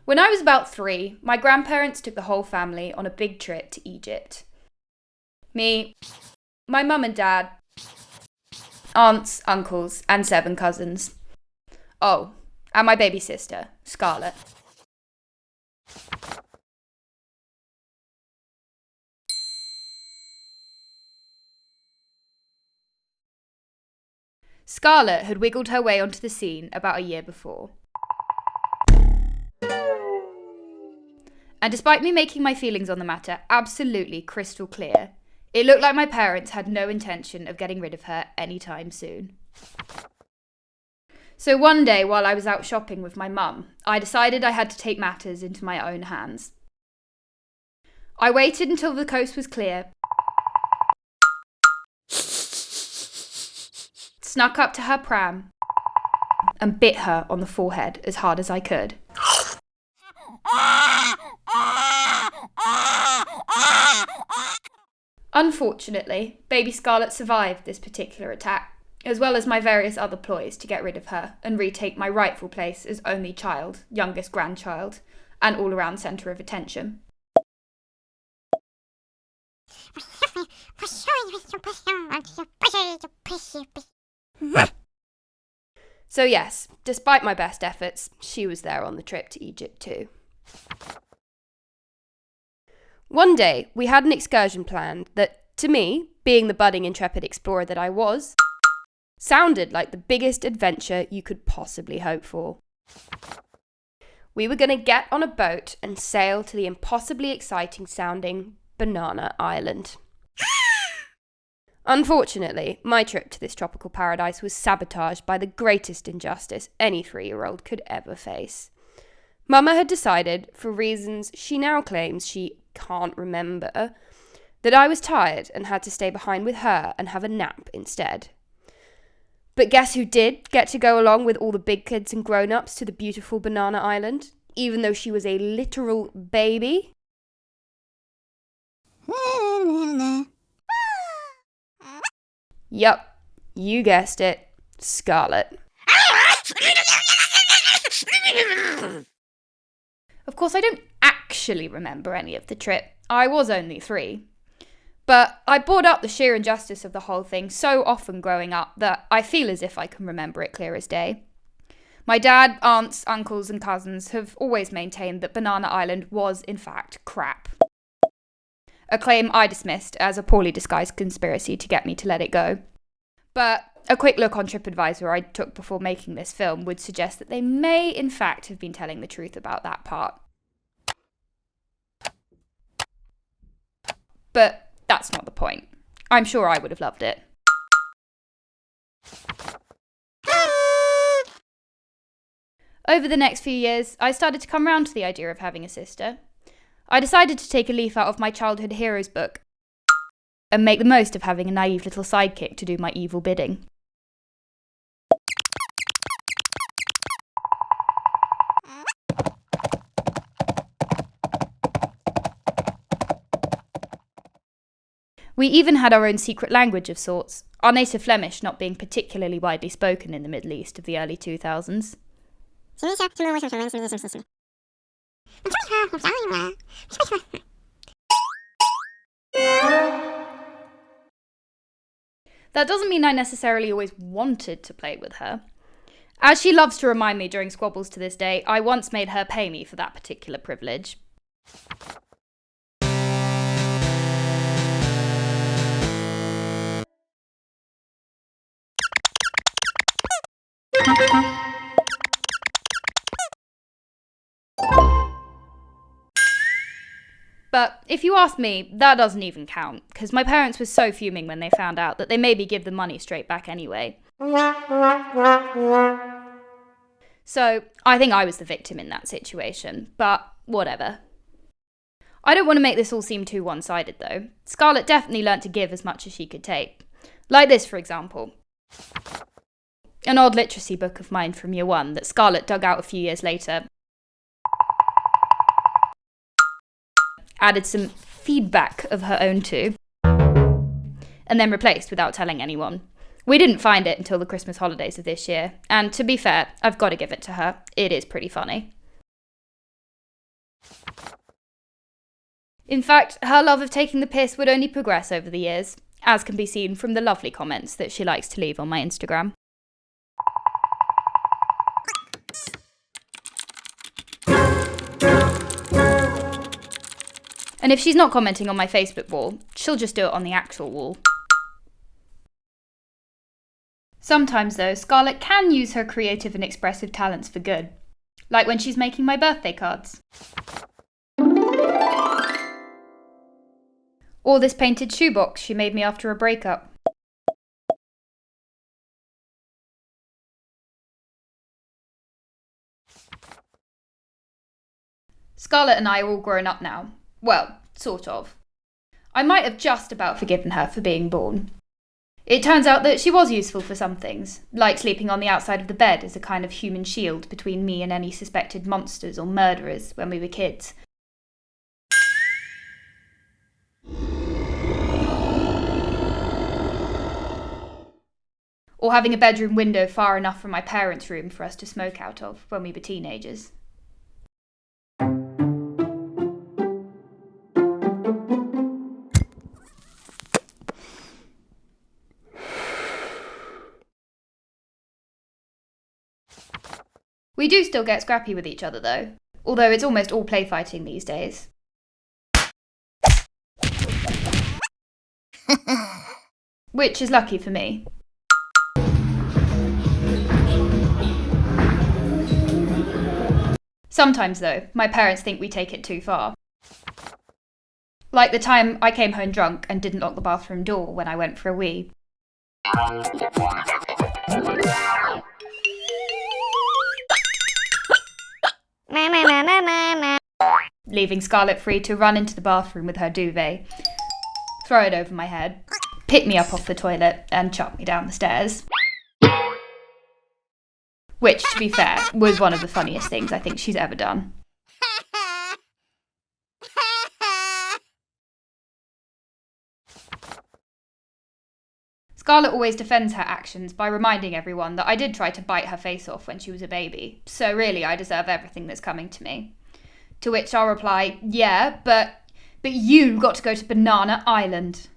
When I was about 3, my grandparents took the whole family on a big trip to Egypt. Me, my mum and dad, aunts, uncles, and 7 cousins. Oh, and my baby sister, Scarlett. Scarlett had wiggled her way onto the scene about a year before. And despite me making my feelings on the matter absolutely crystal clear, it looked like my parents had no intention of getting rid of her anytime soon. So one day while I was out shopping with my mum, I decided I had to take matters into my own hands. I waited until the coast was clear, snuck up to her pram, and bit her on the forehead as hard as I could. Unfortunately, baby Scarlett survived this particular attack, as well as my various other ploys to get rid of her and retake my rightful place as only child, youngest grandchild, and all-around centre of attention. So yes, despite my best efforts, she was there on the trip to Egypt too. One day, we had an excursion planned that, to me, being the budding intrepid explorer that I was, sounded like the biggest adventure you could possibly hope for. We were going to get on a boat and sail to the impossibly exciting sounding Banana Island. Unfortunately, my trip to this tropical paradise was sabotaged by the greatest injustice any 3-year-old could ever face. Mama had decided, for reasons she now claims she can't remember, that I was tired and had to stay behind with her and have a nap instead. But guess who did get to go along with all the big kids and grown-ups to the beautiful Banana Island, even though she was a literal baby? Yup, you guessed it, Scarlett. Of course, I don't actually remember any of the trip. I was only 3. But I brought up the sheer injustice of the whole thing so often growing up that I feel as if I can remember it clear as day. My dad, aunts, uncles, and cousins have always maintained that Banana Island was, in fact, crap. A claim I dismissed as a poorly disguised conspiracy to get me to let it go. But a quick look on TripAdvisor I took before making this film would suggest that they may, in fact, have been telling the truth about that part. But that's not the point. I'm sure I would have loved it. Over the next few years, I started to come round to the idea of having a sister. I decided to take a leaf out of my childhood heroes book and make the most of having a naive little sidekick to do my evil bidding. We even had our own secret language of sorts, our native Flemish not being particularly widely spoken in the Middle East of the early 2000s. That doesn't mean I necessarily always wanted to play with her. As she loves to remind me during squabbles to this day, I once made her pay me for that particular privilege. But if you ask me, that doesn't even count, because my parents were so fuming when they found out that they made me give the money straight back anyway. So I think I was the victim in that situation, but whatever. I don't want to make this all seem too one-sided though. Scarlett definitely learnt to give as much as she could take. Like this, for example. An old literacy book of mine from year 1 that Scarlett dug out a few years later. Added some feedback of her own to, and then replaced without telling anyone. We didn't find it until the Christmas holidays of this year, and to be fair, I've got to give it to her. It is pretty funny. In fact, her love of taking the piss would only progress over the years, as can be seen from the lovely comments that she likes to leave on my Instagram. And if she's not commenting on my Facebook wall, she'll just do it on the actual wall. Sometimes though, Scarlett can use her creative and expressive talents for good. Like when she's making my birthday cards. Or this painted shoebox she made me after a breakup. Scarlett and I are all grown up now. Well, sort of. I might have just about forgiven her for being born. It turns out that she was useful for some things, like sleeping on the outside of the bed as a kind of human shield between me and any suspected monsters or murderers when we were kids. Or having a bedroom window far enough from my parents' room for us to smoke out of when we were teenagers. We do still get scrappy with each other though, although it's almost all play fighting these days. Which is lucky for me. Sometimes though, my parents think we take it too far. Like the time I came home drunk and didn't lock the bathroom door when I went for a wee. Leaving Scarlett free to run into the bathroom with her duvet, throw it over my head, pick me up off the toilet and chuck me down the stairs. Which, to be fair, was one of the funniest things I think she's ever done. Scarlett always defends her actions by reminding everyone that I did try to bite her face off when she was a baby, so really I deserve everything that's coming to me. To which I'll reply, yeah, but you got to go to Banana Island.